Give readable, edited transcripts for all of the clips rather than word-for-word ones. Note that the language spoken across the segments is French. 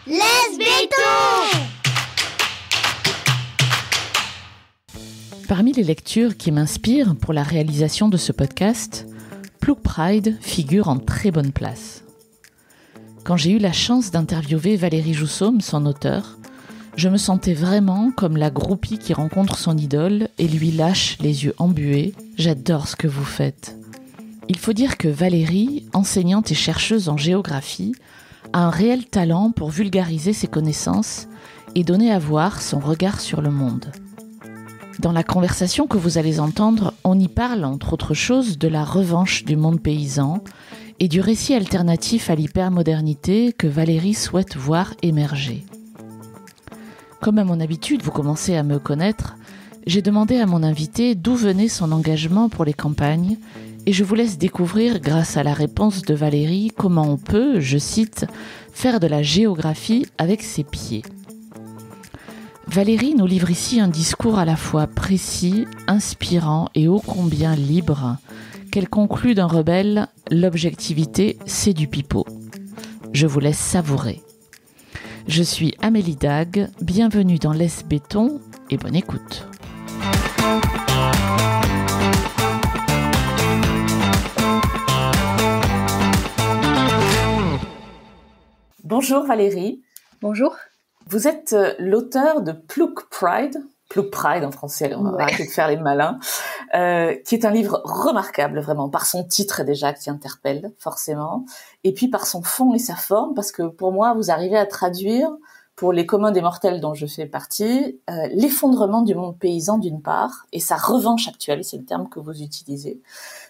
Laisse béton! Parmi les lectures qui m'inspirent pour la réalisation de ce podcast, Ploug Pride figure en très bonne place. Quand j'ai eu la chance d'interviewer Valérie Joussaume, son auteure, je me sentais vraiment comme la groupie qui rencontre son idole et lui lâche les yeux embués « J'adore ce que vous faites ». Il faut dire que Valérie, enseignante et chercheuse en géographie, a un réel talent pour vulgariser ses connaissances et donner à voir son regard sur le monde. Dans la conversation que vous allez entendre, on y parle, entre autres choses, de la revanche du monde paysan et du récit alternatif à l'hypermodernité que Valérie souhaite voir émerger. Comme à mon habitude, vous commencez à me connaître, j'ai demandé à mon invité d'où venait son engagement pour les campagnes et je vous laisse découvrir, grâce à la réponse de Valérie, comment on peut, je cite, « faire de la géographie avec ses pieds ». Valérie nous livre ici un discours à la fois précis, inspirant et ô combien libre, qu'elle conclut d'un rebelle « L'objectivité, c'est du pipeau ». Je vous laisse savourer. Je suis Amélie Dague, bienvenue dans Laisse béton et bonne écoute. Bonjour Valérie. Bonjour. Vous êtes l'auteur de Ploug Pride en français, on va arrêter de faire les malins, qui est un livre remarquable vraiment, par son titre déjà qui interpelle forcément, et puis par son fond et sa forme, parce que pour moi vous arrivez à traduire, pour les communs des mortels dont je fais partie, l'effondrement du monde paysan d'une part, et sa revanche actuelle, c'est le terme que vous utilisez,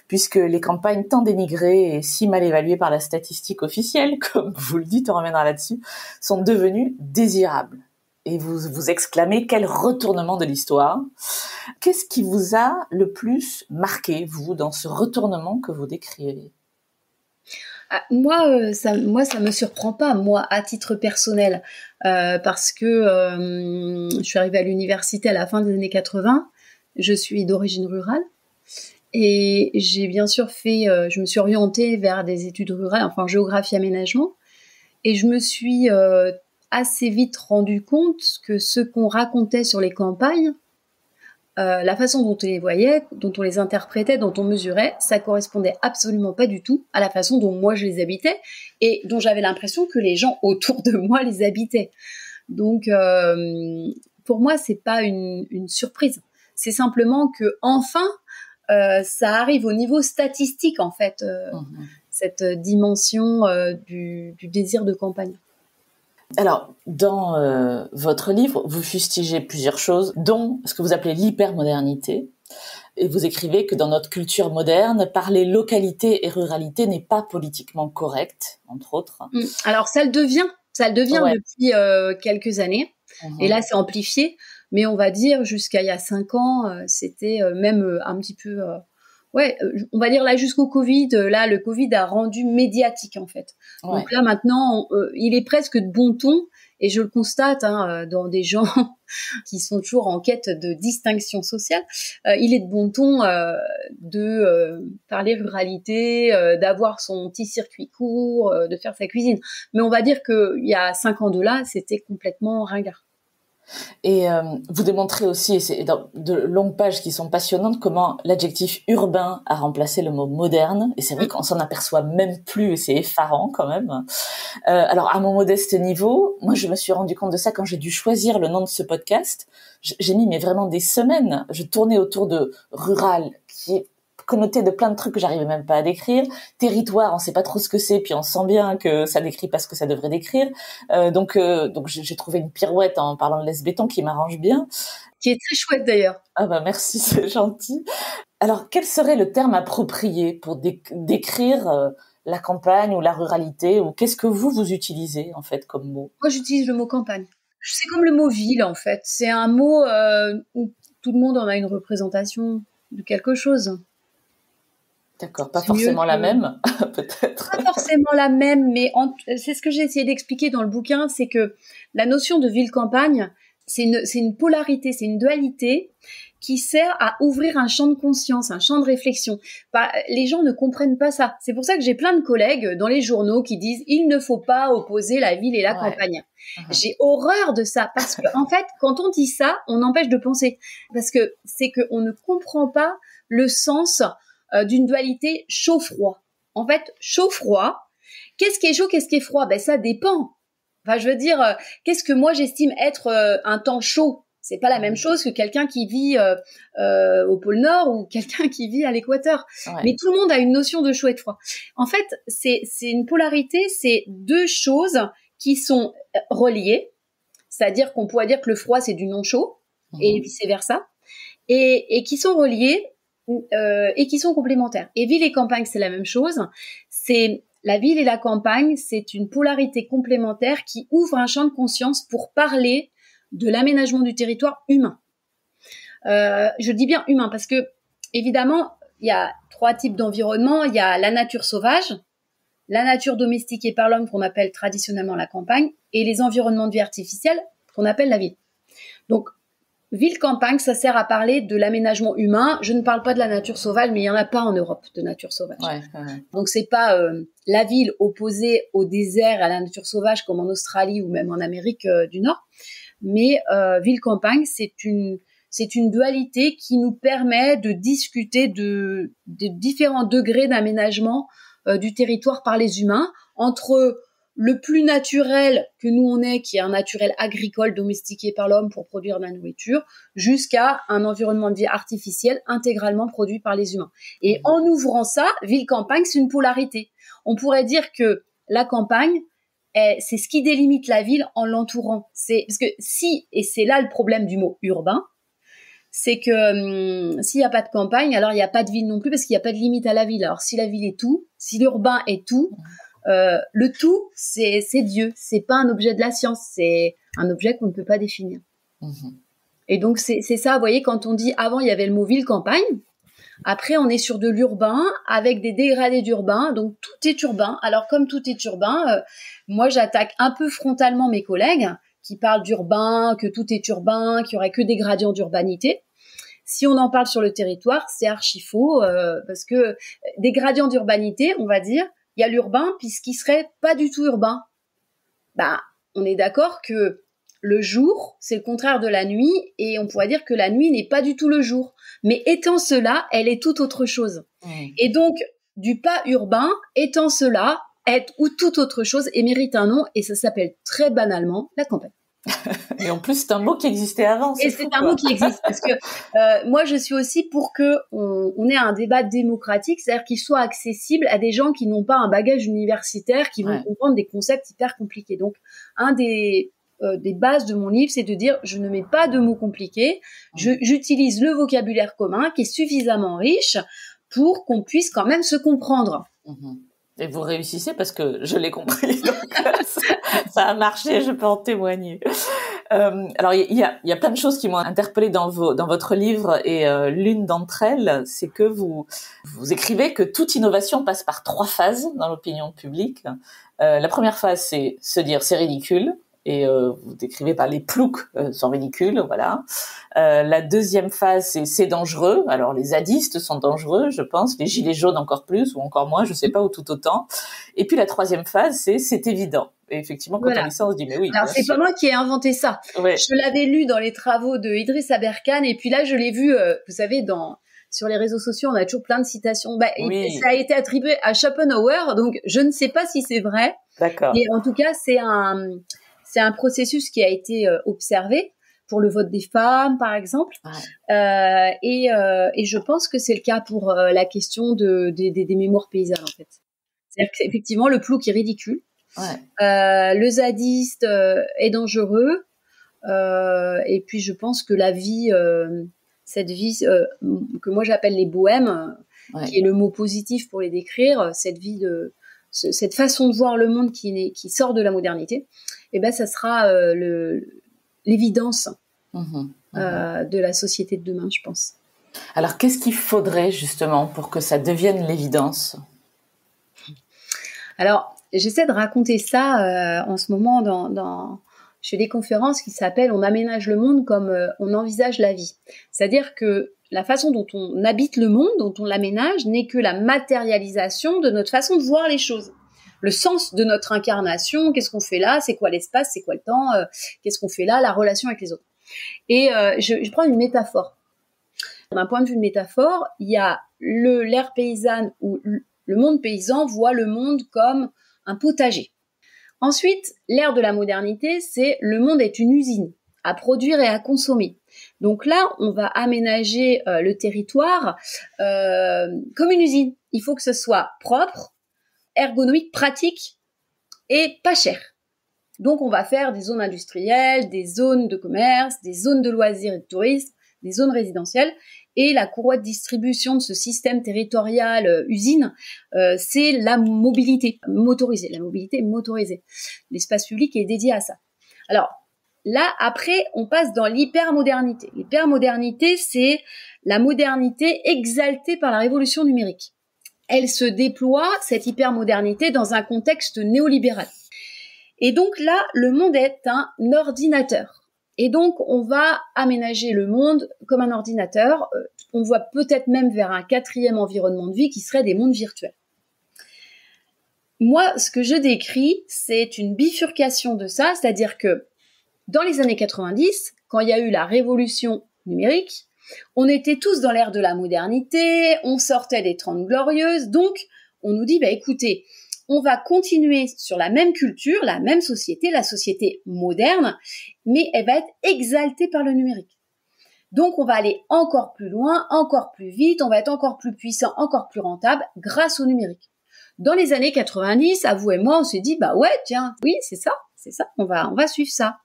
puisque les campagnes tant dénigrées et si mal évaluées par la statistique officielle, comme vous le dites, on reviendra là-dessus, sont devenues désirables. Et vous exclamez, quel retournement de l'histoire. Qu'est-ce qui vous a le plus marqué, vous, dans ce retournement que vous décrivez ? Moi, ça me surprend pas, moi, à titre personnel, parce que je suis arrivée à l'université à la fin des années 80, je suis d'origine rurale, et j'ai bien sûr je me suis orientée vers des études rurales, enfin géographie aménagement, et je me suis assez vite rendu compte que ce qu'on racontait sur les campagnes, la façon dont on les voyait, dont on les interprétait, dont on mesurait, ça correspondait absolument pas du tout à la façon dont moi je les habitais et dont j'avais l'impression que les gens autour de moi les habitaient. Donc, pour moi, c'est pas une surprise. C'est simplement que enfin, ça arrive au niveau statistique en fait, cette dimension du désir de campagne. Alors, dans votre livre, vous fustigez plusieurs choses, dont ce que vous appelez l'hypermodernité. Et vous écrivez que dans notre culture moderne, parler localité et ruralité n'est pas politiquement correct, entre autres. Alors, ça le devient depuis quelques années. Et là, c'est amplifié. Mais on va dire, jusqu'à il y a 5 ans, c'était même un petit peu... on va dire là jusqu'au Covid, là le Covid a rendu médiatique en fait. Ouais. Donc là maintenant, il est presque de bon ton et je le constate dans des gens qui sont toujours en quête de distinction sociale. Il est de bon ton de parler ruralité, d'avoir son petit circuit court, de faire sa cuisine. Mais on va dire que il y a 5 ans de là, c'était complètement ringard. Et vous démontrez aussi, et c'est dans de longues pages qui sont passionnantes, comment l'adjectif urbain a remplacé le mot moderne. Et c'est vrai qu'on s'en aperçoit même plus, et c'est effarant quand même. Alors, à mon modeste niveau, moi, je me suis rendu compte de ça quand j'ai dû choisir le nom de ce podcast. J'ai mis vraiment des semaines. Je tournais autour de rural, qui est connoté de plein de trucs que j'arrivais même pas à décrire. Territoire, on sait pas trop ce que c'est, puis on sent bien que ça décrit pas ce que ça devrait décrire. Donc j'ai trouvé une pirouette en parlant de Laisse béton qui m'arrange bien. Qui est très chouette d'ailleurs. Ah bah merci, c'est gentil. Alors, quel serait le terme approprié pour décrire la campagne ou la ruralité, ou qu'est-ce que vous utilisez en fait comme mot ? Moi, j'utilise le mot campagne. C'est comme le mot ville en fait. C'est un mot où tout le monde en a une représentation de quelque chose. D'accord, pas forcément la même, peut-être. Pas forcément la même, mais c'est ce que j'ai essayé d'expliquer dans le bouquin, c'est que la notion de ville-campagne, c'est une polarité, c'est une dualité qui sert à ouvrir un champ de conscience, un champ de réflexion. Les gens ne comprennent pas ça. C'est pour ça que j'ai plein de collègues dans les journaux qui disent « il ne faut pas opposer la ville et la campagne ». J'ai horreur de ça parce que en fait, quand on dit ça, on empêche de penser. Parce que c'est qu'on ne comprend pas le sens d'une dualité chaud-froid. En fait, chaud-froid, qu'est-ce qui est chaud, qu'est-ce qui est froid? Ben ça dépend. Enfin, je veux dire, qu'est-ce que moi j'estime être un temps chaud? C'est pas la même chose que quelqu'un qui vit au pôle Nord ou quelqu'un qui vit à l'équateur. Ouais. Mais tout le monde a une notion de chaud et de froid. En fait, c'est une polarité, c'est deux choses qui sont reliées. C'est-à-dire qu'on pourrait dire que le froid, c'est du non-chaud et vice-versa. Et qui sont reliées et qui sont complémentaires. Et ville et campagne, c'est la même chose. C'est la ville et la campagne, c'est une polarité complémentaire qui ouvre un champ de conscience pour parler de l'aménagement du territoire humain. Je dis bien humain parce que, évidemment, il y a 3 types d'environnement. Il y a la nature sauvage, la nature domestiquée par l'homme qu'on appelle traditionnellement la campagne et les environnements de vie artificielle qu'on appelle la ville. Donc, ville-campagne, ça sert à parler de l'aménagement humain. Je ne parle pas de la nature sauvage, mais il n'y en a pas en Europe de nature sauvage. Ouais. Donc, c'est pas la ville opposée au désert, à la nature sauvage comme en Australie ou même en Amérique du Nord. Mais ville-campagne, c'est une dualité qui nous permet de discuter de différents degrés d'aménagement du territoire par les humains, entre le plus naturel que nous on est, qui est un naturel agricole domestiqué par l'homme pour produire de la nourriture, jusqu'à un environnement de vie artificiel intégralement produit par les humains. Et en ouvrant ça, ville-campagne, c'est une polarité. On pourrait dire que la campagne, c'est ce qui délimite la ville en l'entourant. Parce que et c'est là le problème du mot urbain, c'est que s'il n'y a pas de campagne, alors il n'y a pas de ville non plus parce qu'il n'y a pas de limite à la ville. Alors si la ville est tout, si l'urbain est tout, le tout, c'est Dieu. C'est pas un objet de la science, c'est un objet qu'on ne peut pas définir. Et donc c'est ça, vous voyez, quand on dit avant il y avait le mot ville-campagne, après on est sur de l'urbain avec des dégradés d'urbain, donc tout est urbain. Alors comme tout est urbain, moi j'attaque un peu frontalement mes collègues qui parlent d'urbain, que tout est urbain, qu'il y aurait que des gradients d'urbanité. Si on en parle sur le territoire, c'est archi faux, parce que des gradients d'urbanité, on va dire, il y a l'urbain, puis ce qui serait pas du tout urbain. Bah, on est d'accord que le jour, c'est le contraire de la nuit, et on pourrait dire que la nuit n'est pas du tout le jour. Mais étant cela, elle est tout autre chose. Et donc, du pas urbain, étant cela, est ou toute autre chose, et mérite un nom, et ça s'appelle très banalement la campagne. Et en plus, c'est un mot qui existait avant. C'est un mot qui existe parce que moi, je suis aussi pour que on ait un débat démocratique, c'est-à-dire qu'il soit accessible à des gens qui n'ont pas un bagage universitaire, qui vont comprendre des concepts hyper compliqués. Donc, un des bases de mon livre, c'est de dire je ne mets pas de mots compliqués, j'utilise le vocabulaire commun qui est suffisamment riche pour qu'on puisse quand même se comprendre. Et vous réussissez parce que je l'ai compris, donc ça a marché, je peux en témoigner. Alors il y a plein de choses qui m'ont interpellée dans votre livre, et l'une d'entre elles, c'est que vous écrivez que toute innovation passe par 3 phases dans l'opinion publique. La première phase, c'est se dire c'est ridicule. Et vous décrivez par les ploucs sont ridicules, voilà. La deuxième phase, c'est dangereux. Alors les zadistes sont dangereux, je pense, les gilets jaunes encore plus, ou encore moins, je sais pas, ou tout autant. Et puis la troisième phase, c'est évident. Et effectivement, quand on lit ça, on se dit mais oui. Alors c'est pas moi qui ai inventé ça. Ouais. Je l'avais lu dans les travaux de Idriss Aberkan, et puis là je l'ai vu, vous savez, sur les réseaux sociaux, on a toujours plein de citations. Et ça a été attribué à Schopenhauer, donc je ne sais pas si c'est vrai. D'accord. Mais en tout cas, c'est un processus qui a été observé pour le vote des femmes, par exemple. Et je pense que c'est le cas pour la question des mémoires paysannes, en fait. C'est-à-dire qu'effectivement, le plouc est ridicule. Le zadiste est dangereux. Et puis, je pense que la vie, cette vie que moi j'appelle les bohèmes, qui est le mot positif pour les décrire, cette vie cette façon de voir le monde qui sort de la modernité, et ben ça sera l'évidence de la société de demain, je pense. Alors, qu'est-ce qu'il faudrait justement pour que ça devienne l'évidence ? Alors, j'essaie de raconter ça en ce moment je fais des conférences qui s'appellent « On aménage le monde comme on envisage la vie ». C'est-à-dire que la façon dont on habite le monde, dont on l'aménage, n'est que la matérialisation de notre façon de voir les choses. Le sens de notre incarnation, qu'est-ce qu'on fait là, c'est quoi l'espace, c'est quoi le temps, qu'est-ce qu'on fait là, la relation avec les autres. Et je prends une métaphore. D'un point de vue de métaphore, il y a l'ère paysanne où le monde paysan voit le monde comme un potager. Ensuite, l'ère de la modernité, c'est le monde est une usine à produire et à consommer. Donc là, on va aménager le territoire comme une usine. Il faut que ce soit propre, ergonomique, pratique et pas cher. Donc on va faire des zones industrielles, des zones de commerce, des zones de loisirs et de tourisme, des zones résidentielles. Et la courroie de distribution de ce système territorial usine, c'est la mobilité motorisée. La mobilité motorisée. L'espace public est dédié à ça. Alors là, après, on passe dans l'hypermodernité. L'hypermodernité, c'est la modernité exaltée par la révolution numérique. Elle se déploie, cette hypermodernité, dans un contexte néolibéral. Et donc là, le monde est un ordinateur. Et donc, on va aménager le monde comme un ordinateur. On voit peut-être même vers un 4e environnement de vie qui serait des mondes virtuels. Moi, ce que je décris, c'est une bifurcation de ça, c'est-à-dire que dans les années 90, quand il y a eu la révolution numérique, on était tous dans l'ère de la modernité, on sortait des 30 glorieuses, donc on nous dit, écoutez, on va continuer sur la même culture, la même société, la société moderne, mais elle va être exaltée par le numérique. Donc, on va aller encore plus loin, encore plus vite, on va être encore plus puissant, encore plus rentable grâce au numérique. Dans les années 90, à vous et moi, on s'est dit, ouais, tiens, oui, c'est ça, on va suivre ça.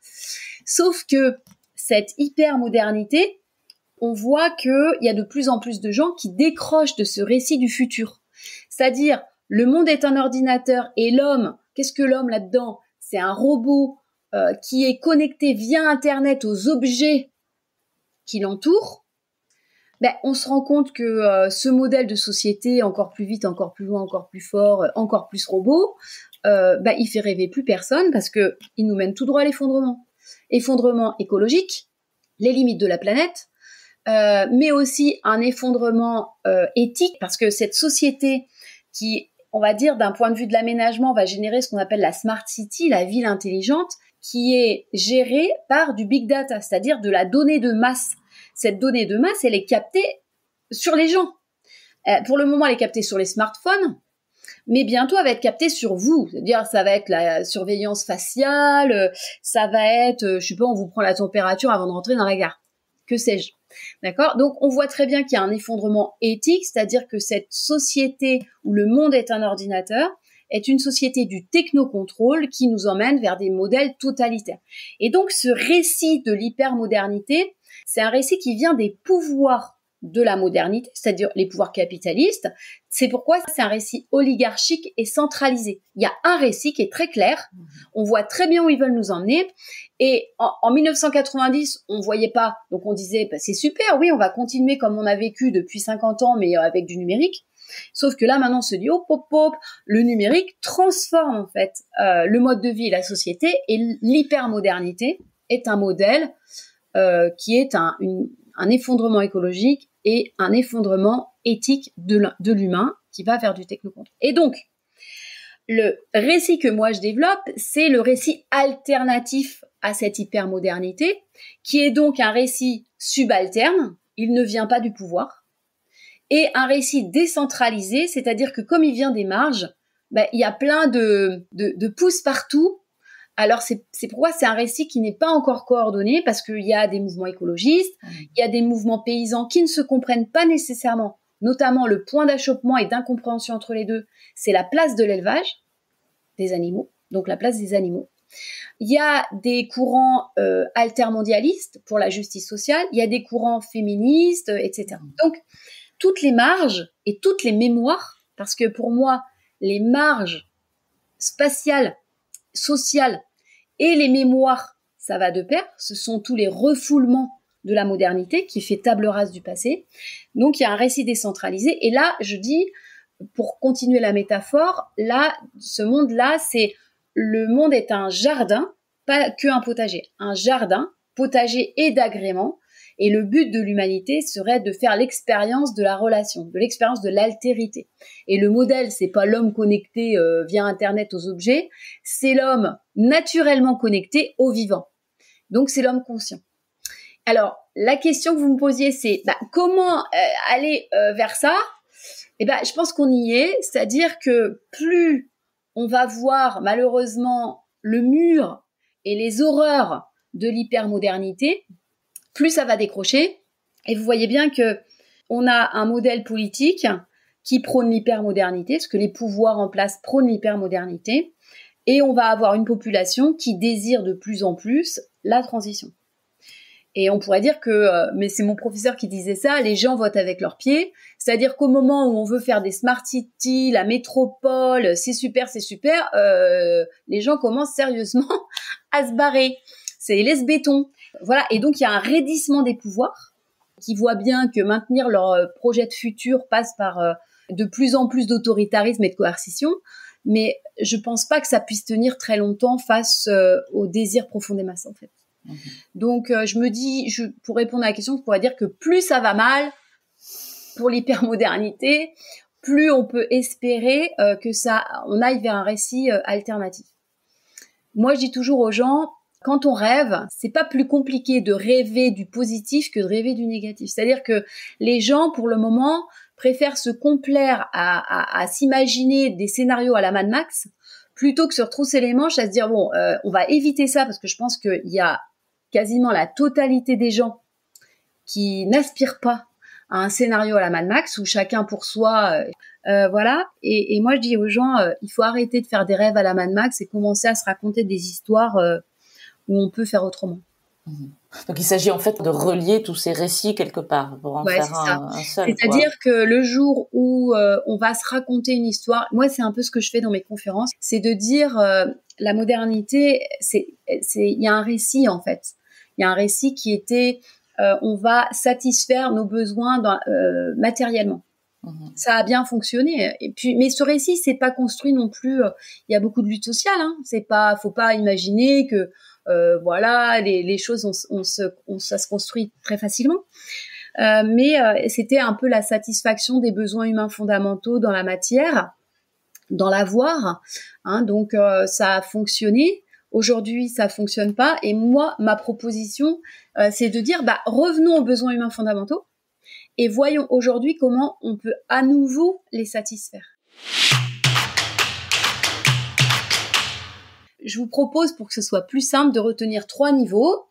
Sauf que cette hyper-modernité, on voit qu'il y a de plus en plus de gens qui décrochent de ce récit du futur. C'est-à-dire, le monde est un ordinateur et l'homme, qu'est-ce que l'homme là-dedans? C'est un robot qui est connecté via Internet aux objets qui l'entourent. On se rend compte que ce modèle de société, encore plus vite, encore plus loin, encore plus fort, encore plus robot, il fait rêver plus personne parce que il nous mène tout droit à l'effondrement. Effondrement écologique, les limites de la planète, mais aussi un effondrement éthique parce que cette société qui, on va dire, d'un point de vue de l'aménagement, va générer ce qu'on appelle la smart city, la ville intelligente, qui est gérée par du big data, c'est-à-dire de la donnée de masse. Cette donnée de masse, elle est captée sur les gens. Pour le moment, elle est captée sur les smartphones, mais bientôt, elle va être captée sur vous. C'est-à-dire, ça va être la surveillance faciale, ça va être, on vous prend la température avant de rentrer dans la gare. Que sais-je? D'accord? Donc, on voit très bien qu'il y a un effondrement éthique, c'est-à-dire que cette société où le monde est un ordinateur est une société du technocontrôle qui nous emmène vers des modèles totalitaires. Et donc, ce récit de l'hypermodernité, c'est un récit qui vient des pouvoirs de la modernité, c'est-à-dire les pouvoirs capitalistes. C'est pourquoi c'est un récit oligarchique et centralisé. Il y a un récit qui est très clair, on voit très bien où ils veulent nous emmener, et en 1990, on voyait pas, donc on disait, c'est super, oui, on va continuer comme on a vécu depuis 50 ans, mais avec du numérique. Sauf que là, maintenant, on se dit, le numérique transforme en fait le mode de vie et la société, et l'hypermodernité est un modèle qui est un effondrement écologique et un effondrement éthique de l'humain qui va vers du technocontrôle. Et donc, le récit que moi je développe, c'est le récit alternatif à cette hypermodernité, qui est donc un récit subalterne, il ne vient pas du pouvoir, et un récit décentralisé, c'est-à-dire que comme il vient des marges, il y a plein de pouces partout. Alors, c'est pourquoi c'est un récit qui n'est pas encore coordonné, parce qu'il y a des mouvements écologistes, il y a des mouvements paysans qui ne se comprennent pas nécessairement, notamment le point d'achoppement et d'incompréhension entre les deux, c'est la place de l'élevage des animaux, donc la place des animaux. Il y a des courants altermondialistes pour la justice sociale, il y a des courants féministes, etc. Donc, toutes les marges et toutes les mémoires, parce que pour moi, les marges spatiales, sociales et les mémoires, ça va de pair. Ce sont tous les refoulements de la modernité qui fait table rase du passé. Donc, il y a un récit décentralisé. Et là, je dis, pour continuer la métaphore, là, ce monde-là, c'est le monde est un jardin pas que un potager, un jardin, potager et d'agrément. Et le but de l'humanité serait de faire l'expérience de la relation, de l'expérience de l'altérité. Et le modèle, c'est pas l'homme connecté via Internet aux objets, c'est l'homme naturellement connecté au vivant. Donc, c'est l'homme conscient. Alors, la question que vous me posiez, c'est comment aller vers ça ? Eh ben, je pense qu'on y est, c'est-à-dire que plus on va voir malheureusement le mur et les horreurs de l'hypermodernité, plus ça va décrocher. Et vous voyez bien que on a un modèle politique qui prône l'hypermodernité, parce que les pouvoirs en place prônent l'hypermodernité, et on va avoir une population qui désire de plus en plus la transition. Et on pourrait dire que, mais c'est mon professeur qui disait ça, les gens votent avec leurs pieds, c'est-à-dire qu'au moment où on veut faire des smart cities, la métropole, c'est super, les gens commencent sérieusement à se barrer. C'est les laisse-béton. Voilà, et donc il y a un raidissement des pouvoirs qui voient bien que maintenir leur projet de futur passe par de plus en plus d'autoritarisme et de coercition, mais je pense pas que ça puisse tenir très longtemps face au désir profond des masses en fait. Donc je me dis, pour répondre à la question, je pourrais dire que plus ça va mal pour l'hypermodernité, plus on peut espérer on aille vers un récit alternatif. Moi je dis toujours aux gens, quand on rêve, c'est pas plus compliqué de rêver du positif que de rêver du négatif. C'est-à-dire que les gens, pour le moment, préfèrent se complaire à s'imaginer des scénarios à la Mad Max plutôt que se retrousser les manches à se dire bon, on va éviter ça parce que je pense qu'il y a quasiment la totalité des gens qui n'aspirent pas à un scénario à la Mad Max où chacun pour soi, voilà. Et moi, je dis aux gens, il faut arrêter de faire des rêves à la Mad Max et commencer à se raconter des histoires où on peut faire autrement. Donc, il s'agit en fait de relier tous ces récits quelque part pour en faire un seul. C'est-à-dire que le jour où on va se raconter une histoire, moi, c'est un peu ce que je fais dans mes conférences, c'est de dire la modernité, il y a un récit en fait. Il y a un récit qui était on va satisfaire nos besoins matériellement. Ça a bien fonctionné. Et puis, mais ce récit, c'est pas construit non plus. Il y a beaucoup de lutte sociale. Faut pas imaginer que voilà, les choses, ça se construit très facilement. Mais c'était un peu la satisfaction des besoins humains fondamentaux dans la matière, dans l'avoir. Donc, ça a fonctionné. Aujourd'hui, ça fonctionne pas. Et moi, ma proposition, c'est de dire, revenons aux besoins humains fondamentaux et voyons aujourd'hui comment on peut à nouveau les satisfaire. Je vous propose, pour que ce soit plus simple, de retenir 3 niveaux.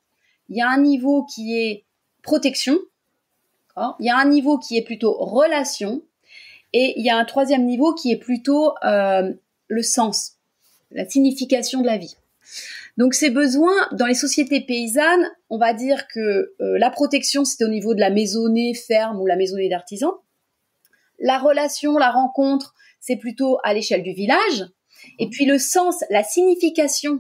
Il y a un niveau qui est protection. Il y a un niveau qui est plutôt relation. Et il y a un 3e niveau qui est plutôt le sens, la signification de la vie. Donc ces besoins, dans les sociétés paysannes, on va dire que la protection, c'est au niveau de la maisonnée ferme ou la maisonnée d'artisan. La relation, la rencontre, c'est plutôt à l'échelle du village. Et puis le sens, la signification,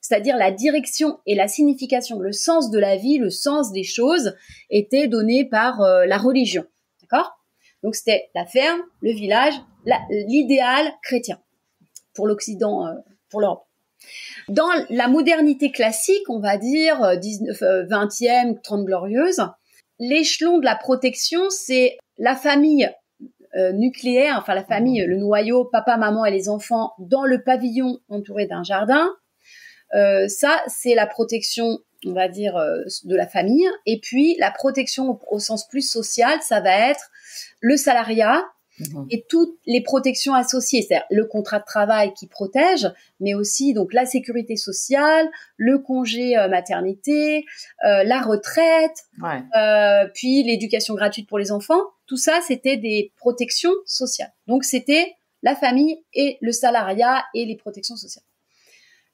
c'est-à-dire la direction et la signification, le sens de la vie, le sens des choses, était donné par la religion. D'accord ? Donc c'était la ferme, le village, l'idéal chrétien pour l'Occident, pour l'Europe. Dans la modernité classique, on va dire 20e, 30 glorieuses, l'échelon de la protection, c'est la famille nucléaire, enfin la famille, le noyau, papa, maman et les enfants dans le pavillon entouré d'un jardin. Ça, c'est la protection, on va dire, de la famille. Et puis, la protection au sens plus social, ça va être le salariat et toutes les protections associées, c'est-à-dire le contrat de travail qui protège, mais aussi donc la sécurité sociale, le congé maternité, la retraite, puis l'éducation gratuite pour les enfants. Tout ça, c'était des protections sociales. Donc, c'était la famille et le salariat et les protections sociales.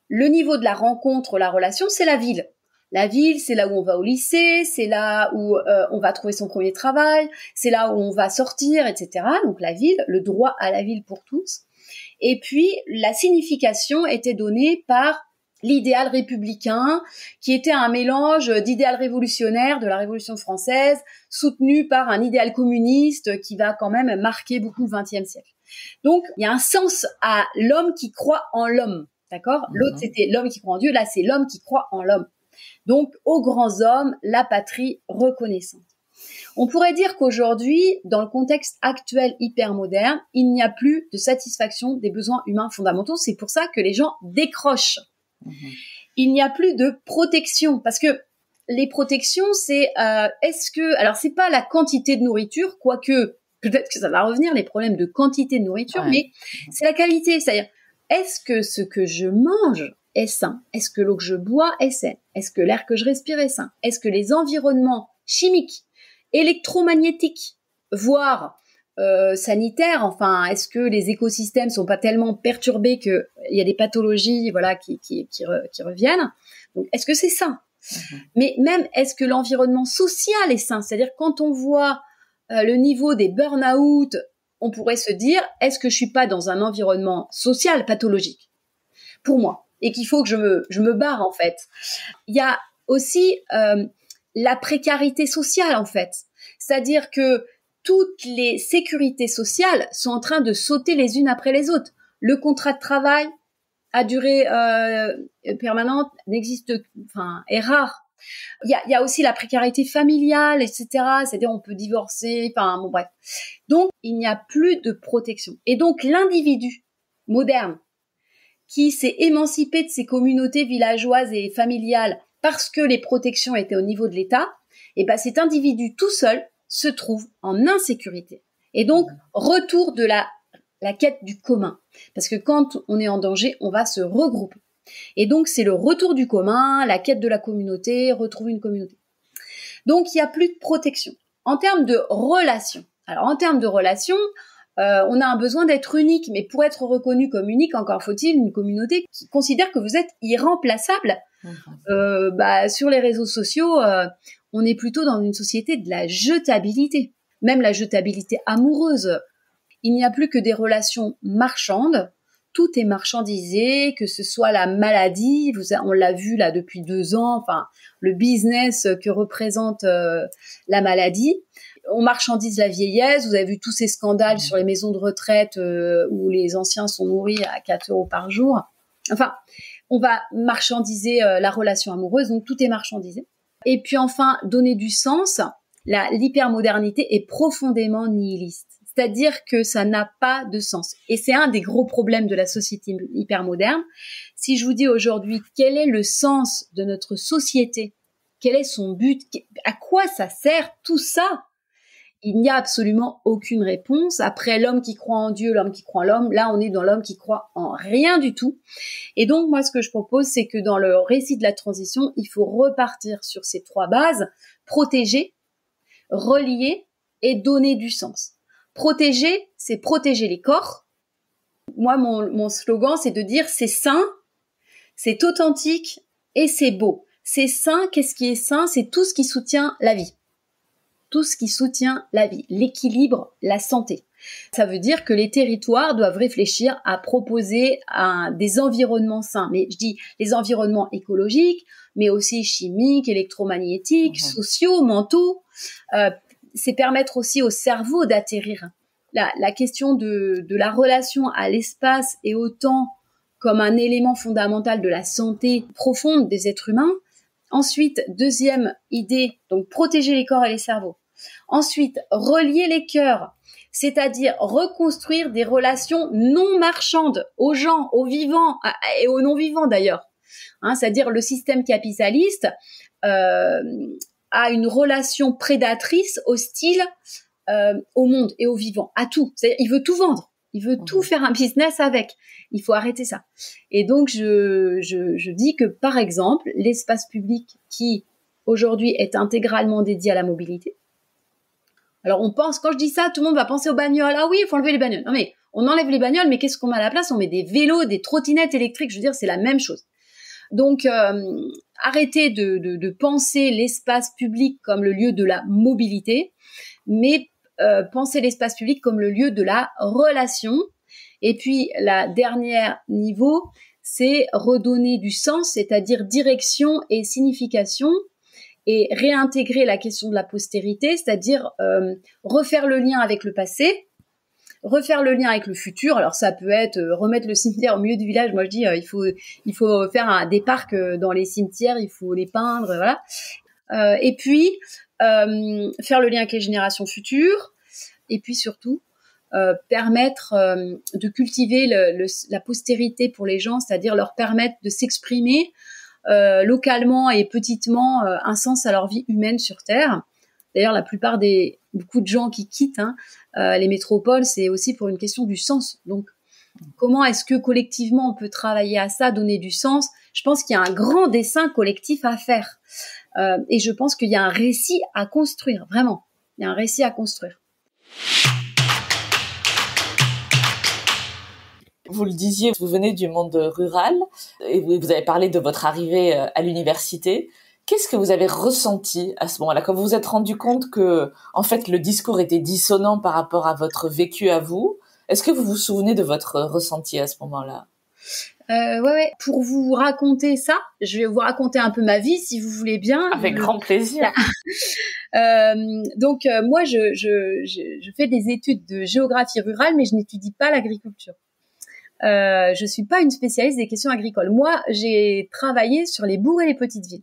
Le niveau de la rencontre, la relation, c'est la ville. La ville, c'est là où on va au lycée, c'est là où on va trouver son premier travail, c'est là où on va sortir, etc. Donc la ville, le droit à la ville pour tous. Et puis, la signification était donnée par l'idéal républicain, qui était un mélange d'idéal révolutionnaire de la Révolution française, soutenu par un idéal communiste qui va quand même marquer beaucoup le XXe siècle. Donc, il y a un sens à l'homme qui croit en l'homme. D'accord ? L'autre, c'était l'homme qui croit en Dieu. Là, c'est l'homme qui croit en l'homme. Donc, aux grands hommes, la patrie reconnaissante. On pourrait dire qu'aujourd'hui, dans le contexte actuel hyper moderne, il n'y a plus de satisfaction des besoins humains fondamentaux. C'est pour ça que les gens décrochent. Il n'y a plus de protection, parce que les protections, c'est alors c'est pas la quantité de nourriture, quoique peut-être que ça va revenir, les problèmes de quantité de nourriture, mais c'est la qualité. C'est-à-dire, est-ce que ce que je mange est sain ? Est-ce que l'eau que je bois est saine ? Est-ce que l'air que je respire est sain ? Est-ce que les environnements chimiques, électromagnétiques, voire sanitaires, enfin, est-ce que les écosystèmes sont pas tellement perturbés qu'il y a des pathologies, voilà, qui reviennent ? Donc, est-ce que c'est sain ? Mais même, est-ce que l'environnement social est sain ? C'est-à-dire, quand on voit le niveau des burn-out, on pourrait se dire, est-ce que je suis pas dans un environnement social pathologique pour moi, et qu'il faut que je me barre, en fait. Il y a aussi la précarité sociale, en fait. C'est-à-dire que toutes les sécurités sociales sont en train de sauter les unes après les autres. Le contrat de travail à durée permanente est rare. Il y a aussi la précarité familiale, etc. C'est-à-dire on peut divorcer, enfin bon bref. Donc il n'y a plus de protection. Et donc l'individu moderne qui s'est émancipé de ses communautés villageoises et familiales parce que les protections étaient au niveau de l'État, et ben cet individu tout seul se trouve en insécurité. Et donc retour de la quête du commun. Parce que quand on est en danger, on va se regrouper. Et donc, c'est le retour du commun, la quête de la communauté, retrouver une communauté. Donc, il n'y a plus de protection. En termes de relations, on a un besoin d'être unique, mais pour être reconnu comme unique, encore faut-il une communauté qui considère que vous êtes irremplaçable. Sur les réseaux sociaux, on est plutôt dans une société de la jetabilité, même la jetabilité amoureuse. Il n'y a plus que des relations marchandes. Tout est marchandisé, que ce soit la maladie, on l'a vu là depuis 2 ans, enfin le business que représente la maladie. On marchandise la vieillesse, vous avez vu tous ces scandales sur les maisons de retraite où les anciens sont nourris à 4 € par jour. Enfin, on va marchandiser la relation amoureuse, donc tout est marchandisé. Et puis enfin, donner du sens, l'hypermodernité est profondément nihiliste. C'est-à-dire que ça n'a pas de sens. Et c'est un des gros problèmes de la société hypermoderne. Si je vous dis aujourd'hui quel est le sens de notre société, quel est son but, à quoi ça sert tout ça, il n'y a absolument aucune réponse. Après l'homme qui croit en Dieu, l'homme qui croit en l'homme, là on est dans l'homme qui croit en rien du tout. Et donc moi ce que je propose, c'est que dans le récit de la transition, il faut repartir sur ces 3 bases, protéger, relier et donner du sens. Protéger, c'est protéger les corps. Moi, mon slogan, c'est de dire c'est sain, c'est authentique et c'est beau. C'est sain, qu'est-ce qui est sain ? C'est tout ce qui soutient la vie. Tout ce qui soutient la vie, l'équilibre, la santé. Ça veut dire que les territoires doivent réfléchir à proposer des environnements sains. Mais je dis les environnements écologiques, mais aussi chimiques, électromagnétiques, sociaux, mentaux. C'est permettre aussi au cerveau d'atterrir. La question de la relation à l'espace et au temps comme un élément fondamental de la santé profonde des êtres humains. Ensuite, deuxième idée, donc protéger les corps et les cerveaux. Ensuite, relier les cœurs, c'est-à-dire reconstruire des relations non marchandes aux gens, aux vivants et aux non-vivants d'ailleurs. C'est-à-dire le système capitaliste a une relation prédatrice, hostile au monde et aux vivants, à tout. C'est-à-dire, il veut tout vendre, il veut tout faire un business avec. Il faut arrêter ça. Et donc, je dis que, par exemple, l'espace public qui, aujourd'hui, est intégralement dédié à la mobilité. Alors, quand je dis ça, tout le monde va penser aux bagnoles. Ah oui, il faut enlever les bagnoles. Non, mais on enlève les bagnoles, mais qu'est-ce qu'on met à la place ? On met des vélos, des trottinettes électriques. Je veux dire, c'est la même chose. Donc, arrêtez de penser l'espace public comme le lieu de la mobilité, mais pensez l'espace public comme le lieu de la relation. Et puis, la dernière niveau, c'est redonner du sens, c'est-à-dire direction et signification, et réintégrer la question de la postérité, c'est-à-dire refaire le lien avec le passé, refaire le lien avec le futur. Alors ça peut être remettre le cimetière au milieu du village. Moi je dis il faut faire des parcs dans les cimetières, il faut les peindre, voilà. Et puis faire le lien avec les générations futures. Et puis surtout permettre de cultiver la postérité pour les gens, c'est-à-dire leur permettre de s'exprimer localement et petitement un sens à leur vie humaine sur Terre. D'ailleurs, beaucoup de gens qui quittent les métropoles, c'est aussi pour une question du sens. Donc, comment est-ce que collectivement on peut travailler à ça, donner du sens ? Je pense qu'il y a un grand dessin collectif à faire. Et je pense qu'il y a un récit à construire, vraiment. Il y a un récit à construire. Vous le disiez, vous venez du monde rural et vous avez parlé de votre arrivée à l'université. Qu'est-ce que vous avez ressenti à ce moment-là, quand vous vous êtes rendu compte que, en fait, le discours était dissonant par rapport à votre vécu à vous ? Est-ce que vous vous souvenez de votre ressenti à ce moment-là ? Ouais. Pour vous raconter ça, je vais vous raconter un peu ma vie, si vous voulez bien. Avec grand plaisir. Donc, moi, je fais des études de géographie rurale, mais je n'étudie pas l'agriculture. Je suis pas une spécialiste des questions agricoles. Moi, j'ai travaillé sur les bourgs et les petites villes.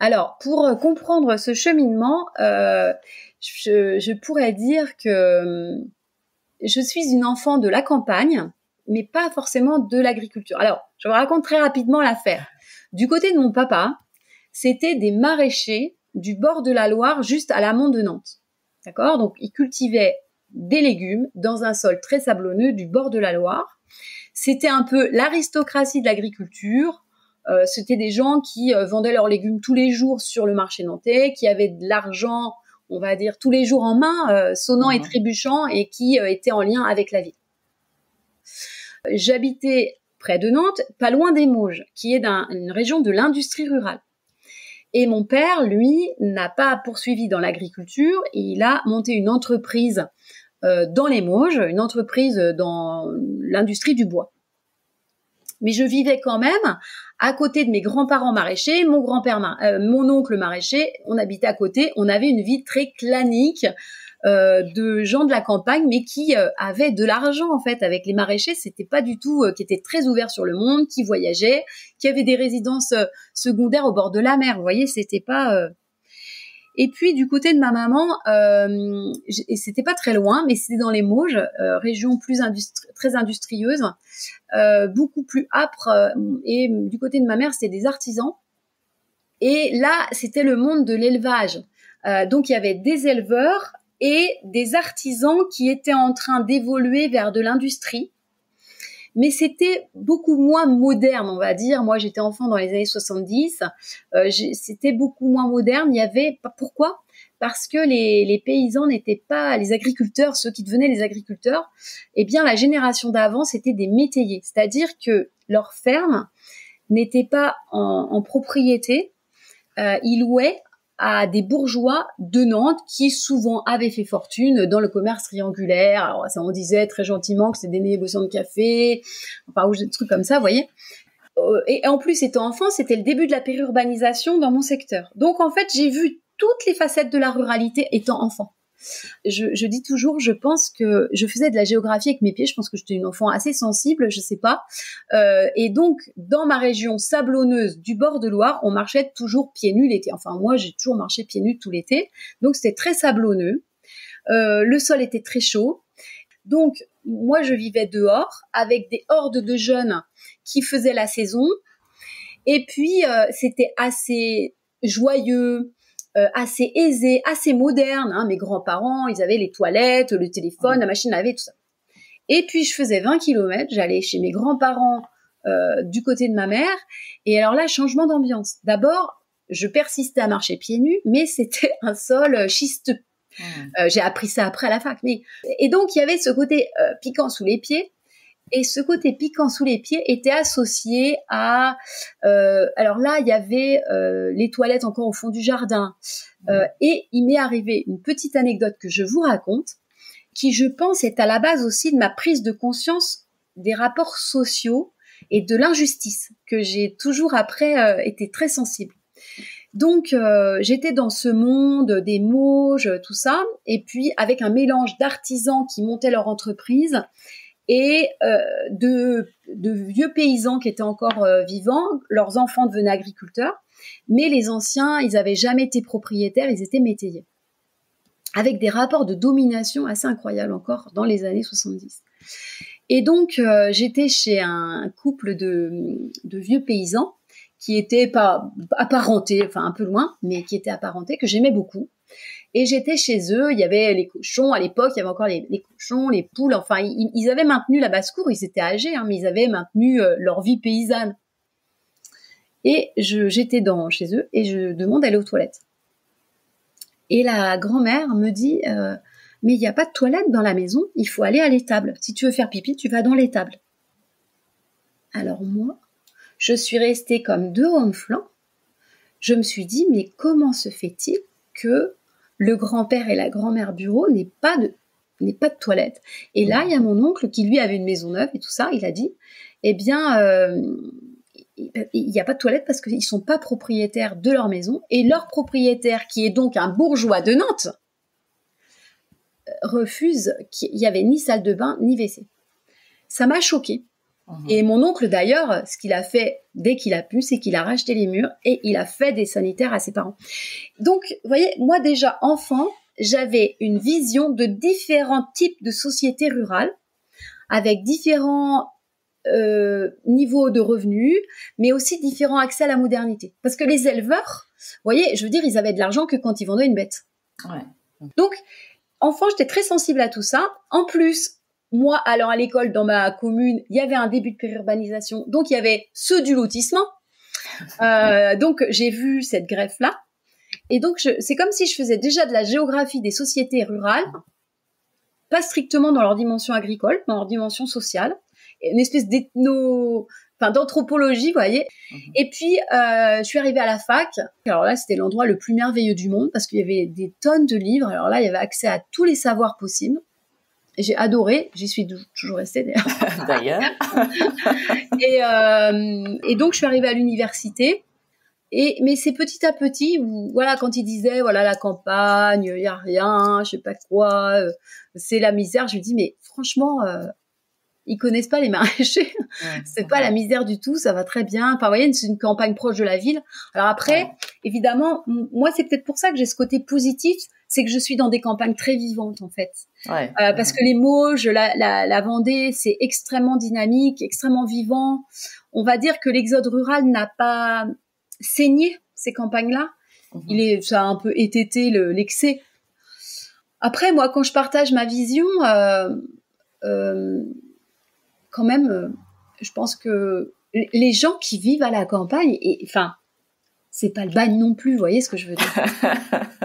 Alors, pour comprendre ce cheminement, je pourrais dire que je suis une enfant de la campagne, mais pas forcément de l'agriculture. Alors, je vous raconte très rapidement l'affaire. Du côté de mon papa, c'était des maraîchers du bord de la Loire, juste à l'amont de Nantes. D'accord ? Donc, ils cultivaient des légumes dans un sol très sablonneux du bord de la Loire. C'était un peu l'aristocratie de l'agriculture. C'était des gens qui vendaient leurs légumes tous les jours sur le marché nantais, qui avaient de l'argent, on va dire, tous les jours en main, sonnant et trébuchant, et qui étaient en lien avec la ville. J'habitais près de Nantes, pas loin des Mauges, qui est une région de l'industrie rurale. Et mon père, lui, n'a pas poursuivi dans l'agriculture, il a monté une entreprise dans les Mauges, une entreprise dans l'industrie du bois. Mais je vivais quand même à côté de mes grands-parents maraîchers, mon grand-père, mon oncle maraîcher, on habitait à côté, on avait une vie très clanique de gens de la campagne, mais qui avaient de l'argent en fait. Avec les maraîchers, c'était pas du tout, qui étaient très ouverts sur le monde, qui voyageaient, qui avaient des résidences secondaires au bord de la mer. Vous voyez, c'était pas. Et puis du côté de ma maman, et c'était pas très loin, mais c'était dans les Mauges, région très industrieuse, beaucoup plus âpre. Et du côté de ma mère, c'était des artisans. Et là, c'était le monde de l'élevage. Donc il y avait des éleveurs et des artisans qui étaient en train d'évoluer vers de l'industrie. Mais c'était beaucoup moins moderne, on va dire. Moi, j'étais enfant dans les années 70. C'était beaucoup moins moderne. Pourquoi ? Parce que les paysans n'étaient pas les agriculteurs, ceux qui devenaient les agriculteurs. Eh bien, la génération d'avant, c'était des métayers. C'est-à-dire que leur ferme n'était pas en propriété. Ils louaient à des bourgeois de Nantes qui souvent avaient fait fortune dans le commerce triangulaire. Alors ça, on disait très gentiment que c'était des négociants de café, enfin ou des trucs comme ça, vous voyez. Et en plus, étant enfant, c'était le début de la périurbanisation dans mon secteur. Donc en fait, j'ai vu toutes les facettes de la ruralité étant enfant. Je dis toujours, je pense que je faisais de la géographie avec mes pieds. Je pense que j'étais une enfant assez sensible, je sais pas. Et donc, dans ma région sablonneuse du bord de Loire, on marchait toujours pieds nus l'été. Enfin, moi, j'ai toujours marché pieds nus tout l'été. Donc, c'était très sablonneux. Le sol était très chaud. Donc, moi, je vivais dehors avec des hordes de jeunes qui faisaient la saison. Et puis, c'était assez joyeux, assez aisé, assez moderne. Hein. Mes grands-parents, ils avaient les toilettes, le téléphone, la machine à laver, tout ça. Et puis, je faisais 20 kilomètres. J'allais chez mes grands-parents du côté de ma mère. Et alors là, changement d'ambiance. D'abord, je persistais à marcher pieds nus, mais c'était un sol schisteux. J'ai appris ça après à la fac. Et donc, il y avait ce côté piquant sous les pieds. Et ce côté piquant sous les pieds était associé à... alors là, il y avait les toilettes encore au fond du jardin. Et il m'est arrivé une petite anecdote que je vous raconte, qui, je pense, est à la base aussi de ma prise de conscience des rapports sociaux et de l'injustice, que j'ai toujours après été très sensible. Donc, j'étais dans ce monde des Mauges, tout ça, et puis avec un mélange d'artisans qui montaient leur entreprise et de vieux paysans qui étaient encore vivants. Leurs enfants devenaient agriculteurs, mais les anciens, ils n'avaient jamais été propriétaires, ils étaient métayers, avec des rapports de domination assez incroyables encore dans les années 70. Et donc, j'étais chez un couple de vieux paysans qui étaient pas apparentés, enfin un peu loin, mais qui étaient apparentés, que j'aimais beaucoup. Et j'étais chez eux, il y avait les cochons, à l'époque, il y avait encore les cochons, les poules, enfin, ils avaient maintenu la basse-cour, ils étaient âgés, mais ils avaient maintenu leur vie paysanne. Et j'étais chez eux, et je demande d'aller aux toilettes. Et la grand-mère me dit, mais il n'y a pas de toilette dans la maison, il faut aller à l'étable. Si tu veux faire pipi, tu vas dans l'étable. Alors moi, je suis restée comme deux hommes flancs. Je me suis dit, mais comment se fait-il que le grand-père et la grand-mère bureau n'aient pas de toilette? Et là, il y a mon oncle qui, lui, avait une maison neuve et tout ça. Il a dit, eh bien, il n'y a pas de toilette parce qu'ils ne sont pas propriétaires de leur maison. Et leur propriétaire, qui est donc un bourgeois de Nantes, refuse qu'il y avait ni salle de bain, ni WC. Ça m'a choquée. Et mon oncle, d'ailleurs, ce qu'il a fait dès qu'il a pu, c'est qu'il a racheté les murs et il a fait des sanitaires à ses parents. Donc, vous voyez, moi déjà, enfant, j'avais une vision de différents types de sociétés rurales avec différents niveaux de revenus, mais aussi différents accès à la modernité. Parce que les éleveurs, vous voyez, je veux dire, ils avaient de l'argent que quand ils vendaient une bête. Ouais. Donc, enfant, j'étais très sensible à tout ça. En plus, moi, allant à l'école dans ma commune, il y avait un début de périurbanisation, donc il y avait ceux du lotissement. Donc, j'ai vu cette greffe-là. Et donc, c'est comme si je faisais déjà de la géographie des sociétés rurales, pas strictement dans leur dimension agricole, dans leur dimension sociale, une espèce d'anthropologie, vous voyez. Et puis, je suis arrivée à la fac. Alors là, c'était l'endroit le plus merveilleux du monde parce qu'il y avait des tonnes de livres. Alors là, il y avait accès à tous les savoirs possibles. J'ai adoré, j'y suis toujours restée d'ailleurs. Et donc je suis arrivée à l'université. Mais c'est petit à petit où, voilà, quand ils disaient, voilà, la campagne, il y a rien, je sais pas quoi, c'est la misère. Je me dis, mais franchement, ils connaissent pas les maraîchers. C'est pas la misère du tout, ça va très bien. Enfin, vous voyez, c'est une campagne proche de la ville. Alors après, évidemment, moi, c'est peut-être pour ça que j'ai ce côté positif, c'est que je suis dans des campagnes très vivantes, en fait. Parce que les Mauges, la Vendée, c'est extrêmement dynamique, extrêmement vivant. On va dire que l'exode rural n'a pas saigné ces campagnes-là. Ça a un peu étêté l'excès. Après, moi, quand je partage ma vision, quand même, je pense que les gens qui vivent à la campagne, enfin, c'est pas le bagne non plus, vous voyez ce que je veux dire?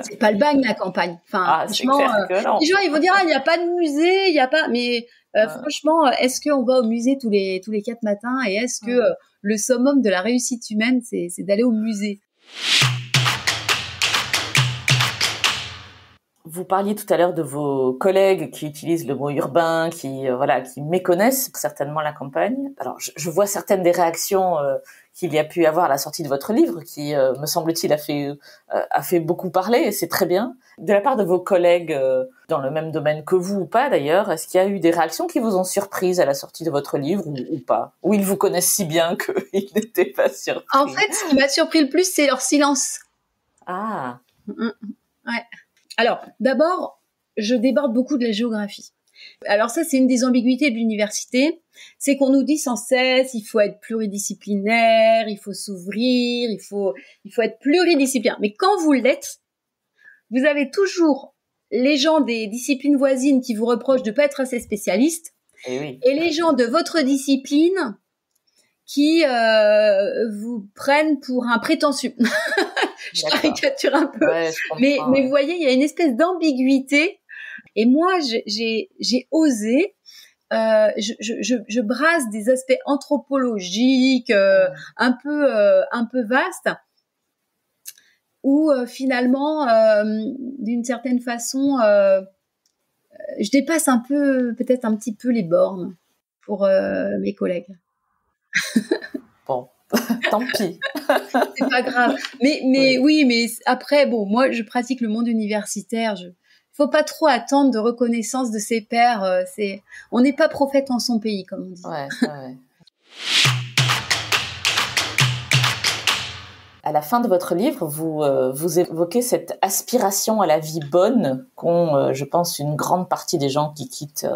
C'est pas le bagne, la campagne. Enfin, franchement, les gens, ils vont dire, il n'y a pas de musée, il n'y a pas, mais franchement, est-ce qu'on va au musée tous les 4 matins et est-ce que le summum de la réussite humaine, c'est d'aller au musée? Vous parliez tout à l'heure de vos collègues qui utilisent le mot urbain, qui méconnaissent certainement la campagne. Alors, je vois certaines des réactions qu'il y a pu avoir à la sortie de votre livre, qui, me semble-t-il, a fait beaucoup parler, et c'est très bien. De la part de vos collègues dans le même domaine que vous ou pas d'ailleurs, est-ce qu'il y a eu des réactions qui vous ont surprise à la sortie de votre livre ou pas? Ou ils vous connaissent si bien qu'ils n'étaient pas surpris? En fait, ce qui m'a surpris le plus, c'est leur silence. Ah. Ouais. Alors, d'abord, je déborde beaucoup de la géographie. Alors ça, c'est une des ambiguïtés de l'université, c'est qu'on nous dit sans cesse, il faut être pluridisciplinaire, il faut s'ouvrir, il faut être pluridisciplinaire. Mais quand vous l'êtes, vous avez toujours les gens des disciplines voisines qui vous reprochent de ne pas être assez spécialistes, et les gens de votre discipline qui vous prennent pour un prétentieux. Je caricature un peu. Ouais, mais vous voyez, il y a une espèce d'ambiguïté. Et moi, j'ai osé, je brasse des aspects anthropologiques un peu vastes, où finalement, d'une certaine façon, je dépasse peut-être un petit peu les bornes pour mes collègues. Bon, Tant pis. C'est pas grave. Mais oui, mais après, bon, moi, je pratique le monde universitaire. Faut pas trop attendre de reconnaissance de ses pairs. On n'est pas prophète en son pays, comme on dit. Ouais. À la fin de votre livre, vous évoquez cette aspiration à la vie bonne qu'ont, je pense, une grande partie des gens qui quittent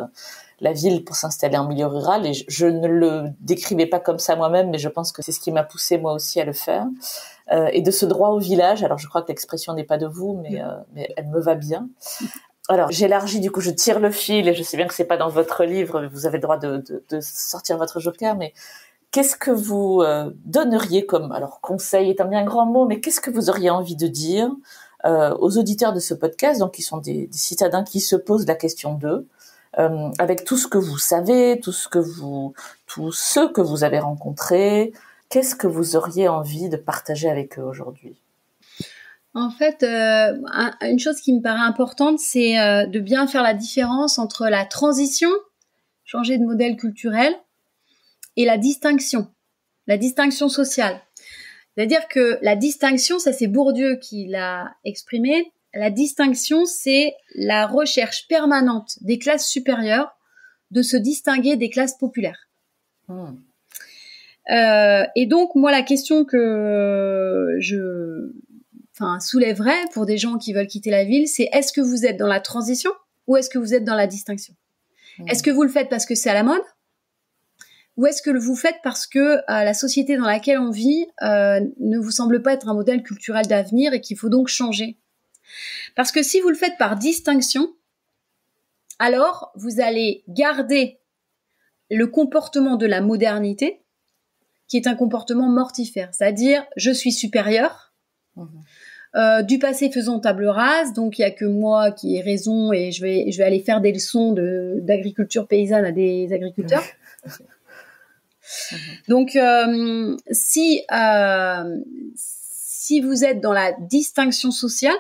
la ville pour s'installer en milieu rural. Et je ne le décrivais pas comme ça moi-même, mais je pense que c'est ce qui m'a poussée moi aussi à le faire. Et de ce droit au village, alors je crois que l'expression n'est pas de vous, mais elle me va bien. Alors, j'élargis, du coup, je tire le fil, et je sais bien que c'est pas dans votre livre, vous avez le droit de sortir votre joker, mais qu'est-ce que vous donneriez comme, alors conseil est un bien grand mot, mais qu'est-ce que vous auriez envie de dire aux auditeurs de ce podcast, donc qui sont des citadins qui se posent la question d'eux, avec tout ce que vous savez, tous ceux que vous avez rencontrés, qu'est-ce que vous auriez envie de partager avec eux aujourd'hui? En fait, une chose qui me paraît importante, c'est de bien faire la différence entre la transition, changer de modèle culturel, et la distinction sociale. C'est-à-dire que la distinction, ça c'est Bourdieu qui l'a exprimé, la distinction, c'est la recherche permanente des classes supérieures de se distinguer des classes populaires. Et donc, moi, la question que soulèverait pour des gens qui veulent quitter la ville, c'est est-ce que vous êtes dans la transition ou est-ce que vous êtes dans la distinction ? Est-ce que vous le faites parce que c'est à la mode ? Ou est-ce que vous faites parce que la société dans laquelle on vit ne vous semble pas être un modèle culturel d'avenir et qu'il faut donc changer ? Parce que si vous le faites par distinction, alors vous allez garder le comportement de la modernité, qui est un comportement mortifère, c'est-à-dire je suis supérieur, du passé faisons table rase, donc il y a que moi qui ai raison et je vais aller faire des leçons d'agriculture paysanne à des agriculteurs. Donc si vous êtes dans la distinction sociale,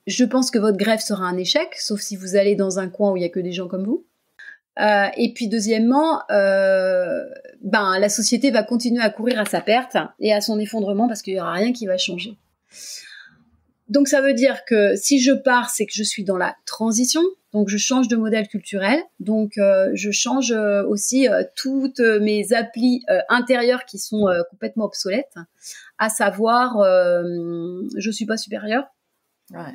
je pense que votre grève sera un échec, sauf si vous allez dans un coin où il y a que des gens comme vous. Et puis deuxièmement, la société va continuer à courir à sa perte et à son effondrement parce qu'il y aura rien qui va changer. Donc ça veut dire que si je pars, c'est que je suis dans la transition, donc je change de modèle culturel, donc je change aussi toutes mes applis intérieures qui sont complètement obsolètes, à savoir je suis pas supérieure. Ouais.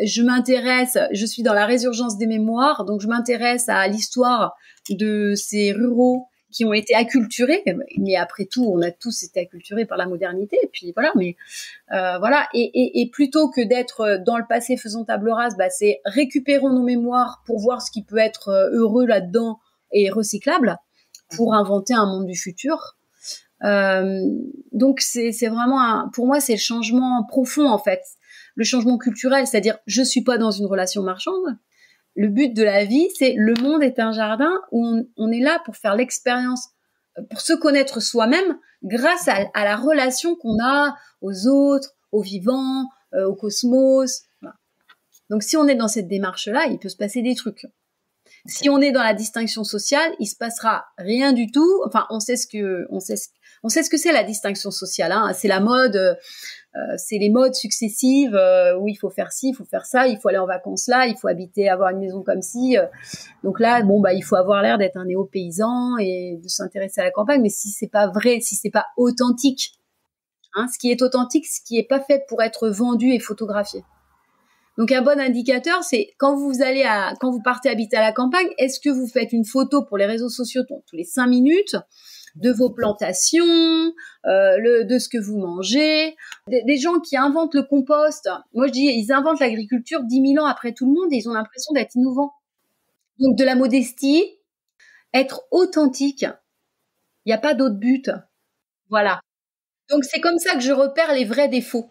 Je suis dans la résurgence des mémoires, donc je m'intéresse à l'histoire de ces ruraux qui ont été acculturés, mais après tout, on a tous été acculturés par la modernité, et puis voilà, mais voilà, et plutôt que d'être dans le passé faisons table rase, c'est récupérons nos mémoires pour voir ce qui peut être heureux là-dedans et recyclable pour inventer un monde du futur. Donc c'est vraiment pour moi c'est le changement profond en fait. Le changement culturel, c'est-à-dire je suis pas dans une relation marchande. Le but de la vie, c'est le monde est un jardin où on est là pour faire l'expérience, pour se connaître soi-même grâce à la relation qu'on a aux autres, aux vivants, au cosmos. Voilà. Donc si on est dans cette démarche-là, il peut se passer des trucs. Si on est dans la distinction sociale, il se passera rien du tout. Enfin, on sait ce que c'est la distinction sociale. Hein. C'est la mode. C'est les modes successives où il faut faire ci, il faut faire ça, il faut aller en vacances là, il faut habiter, avoir une maison comme ci. Donc là, il faut avoir l'air d'être un néo-paysan et de s'intéresser à la campagne. Mais si c'est pas vrai, si c'est pas authentique, ce qui est authentique, ce qui est pas fait pour être vendu et photographié. Donc un bon indicateur, c'est quand vous partez habiter à la campagne, est-ce que vous faites une photo pour les réseaux sociaux tous les 5 minutes de vos plantations, de ce que vous mangez, des gens qui inventent le compost. Moi, je dis, ils inventent l'agriculture 10 000 ans après tout le monde et ils ont l'impression d'être innovants. Donc, de la modestie, être authentique. Il n'y a pas d'autre but. Voilà. Donc, c'est comme ça que je repère les vrais défauts.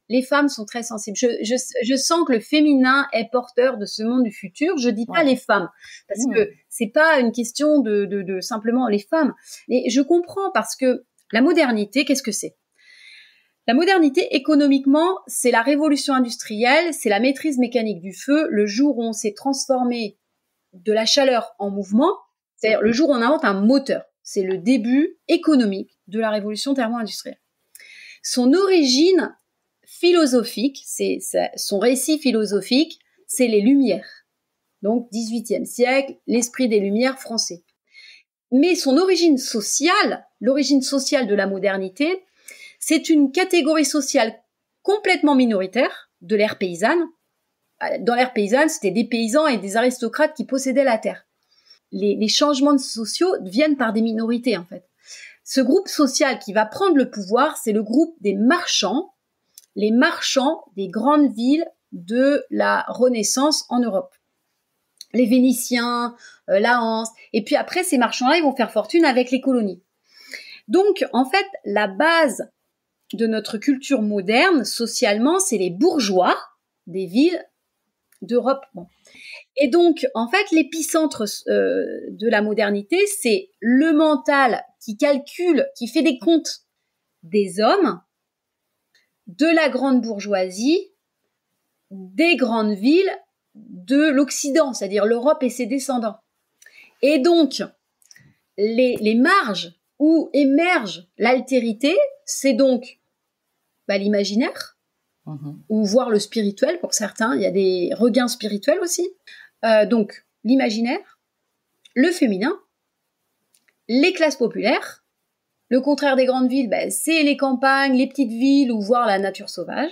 Les femmes sont très sensibles. Je sens que le féminin est porteur de ce monde du futur. Je dis pas les femmes, parce que c'est pas une question de simplement les femmes. Mais je comprends parce que la modernité, qu'est-ce que c'est ? La modernité, économiquement, c'est la révolution industrielle, c'est la maîtrise mécanique du feu. Le jour où on s'est transformé de la chaleur en mouvement, C'est-à-dire le jour où on invente un moteur. C'est le début économique de la révolution thermo-industrielle. Son origine philosophique, son récit philosophique, c'est les Lumières. Donc, 18e siècle, l'esprit des Lumières français. Mais son origine sociale de la modernité, c'est une catégorie sociale complètement minoritaire de l'ère paysanne. Dans l'ère paysanne, c'était des paysans et des aristocrates qui possédaient la terre. Les changements sociaux viennent par des minorités, en fait. Ce groupe social qui va prendre le pouvoir, c'est le groupe des marchands, les marchands des grandes villes de la Renaissance en Europe. Les Vénitiens, la Hanse, et puis après, ces marchands-là, ils vont faire fortune avec les colonies. Donc, en fait, la base de notre culture moderne, socialement, c'est les bourgeois des villes d'Europe. Bon. Et donc, en fait, l'épicentre de la modernité, c'est le mental qui calcule, qui fait des comptes des hommes, de la grande bourgeoisie, des grandes villes, de l'Occident, c'est-à-dire l'Europe et ses descendants. Et donc, les marges où émerge l'altérité, c'est donc l'imaginaire, ou voire le spirituel pour certains. Il y a des regains spirituels aussi. Donc, l'imaginaire, le féminin, les classes populaires. Le contraire des grandes villes, c'est les campagnes, les petites villes ou voire la nature sauvage.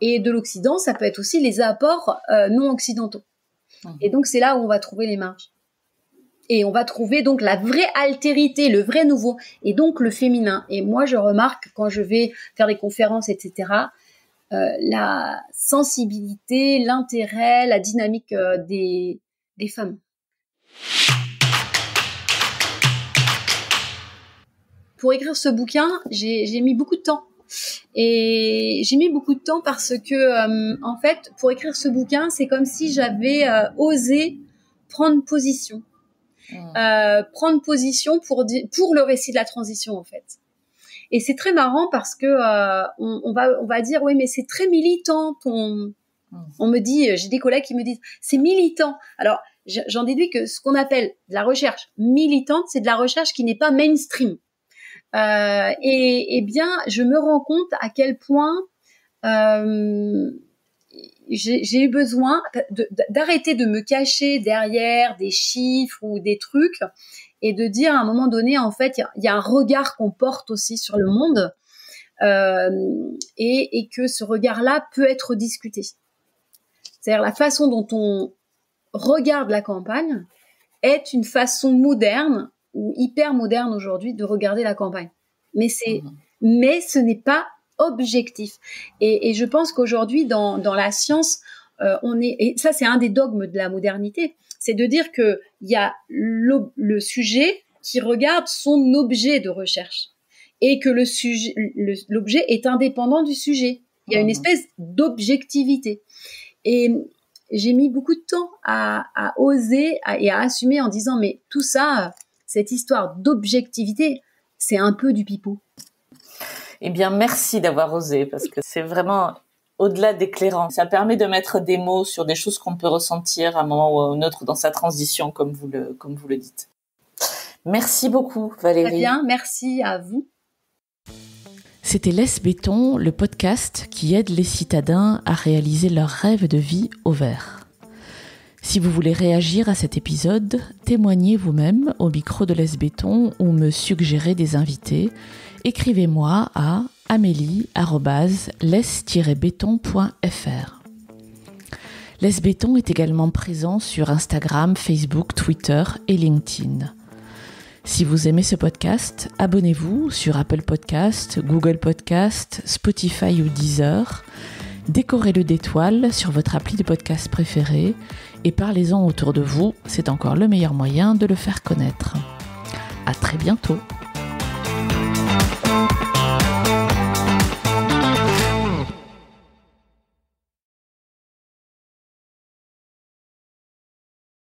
Et de l'Occident, ça peut être aussi les apports non occidentaux. Et donc, c'est là où on va trouver les marges. Et on va trouver donc la vraie altérité, le vrai nouveau, et donc le féminin. Et moi, je remarque quand je vais faire des conférences, etc., la sensibilité, l'intérêt, la dynamique des femmes. Pour écrire ce bouquin, j'ai mis beaucoup de temps. Et j'ai mis beaucoup de temps parce que, en fait, pour écrire ce bouquin, c'est comme si j'avais osé prendre position. Prendre position pour le récit de la transition, en fait. Et c'est très marrant parce que on va dire oui, mais c'est très militant. On me dit, j'ai des collègues qui me disent c'est militant. Alors j'en déduis que ce qu'on appelle de la recherche militante, c'est de la recherche qui n'est pas mainstream. Et bien, je me rends compte à quel point j'ai eu besoin d'arrêter de me cacher derrière des chiffres ou des trucs et de dire à un moment donné, en fait, il y a un regard qu'on porte aussi sur le monde et que ce regard-là peut être discuté. C'est-à-dire la façon dont on regarde la campagne est une façon moderne ou hyper moderne aujourd'hui de regarder la campagne. Mais ce n'est pas objectif. Et je pense qu'aujourd'hui, dans la science, et ça c'est un des dogmes de la modernité, c'est de dire que il y a le sujet qui regarde son objet de recherche et que l'objet est indépendant du sujet. Il y a une espèce d'objectivité. Et j'ai mis beaucoup de temps à oser et à assumer en disant mais tout ça, cette histoire d'objectivité, c'est un peu du pipeau. Eh bien, merci d'avoir osé parce que c'est vraiment au-delà d'éclairant. Ça permet de mettre des mots sur des choses qu'on peut ressentir à un moment ou à un autre dans sa transition, comme vous le dites. Merci beaucoup, Valérie. Très bien, merci à vous. C'était Laisse Béton, le podcast qui aide les citadins à réaliser leurs rêves de vie au vert. Si vous voulez réagir à cet épisode, témoignez vous-même au micro de Laisse Béton ou me suggérez des invités. Écrivez-moi à amélie@laisse-béton.fr. Laisse Béton est également présent sur Instagram, Facebook, Twitter et LinkedIn. Si vous aimez ce podcast, abonnez-vous sur Apple Podcast, Google Podcast, Spotify ou Deezer. Décorez-le d'étoiles sur votre appli de podcast préféré et parlez-en autour de vous, c'est encore le meilleur moyen de le faire connaître. À très bientôt.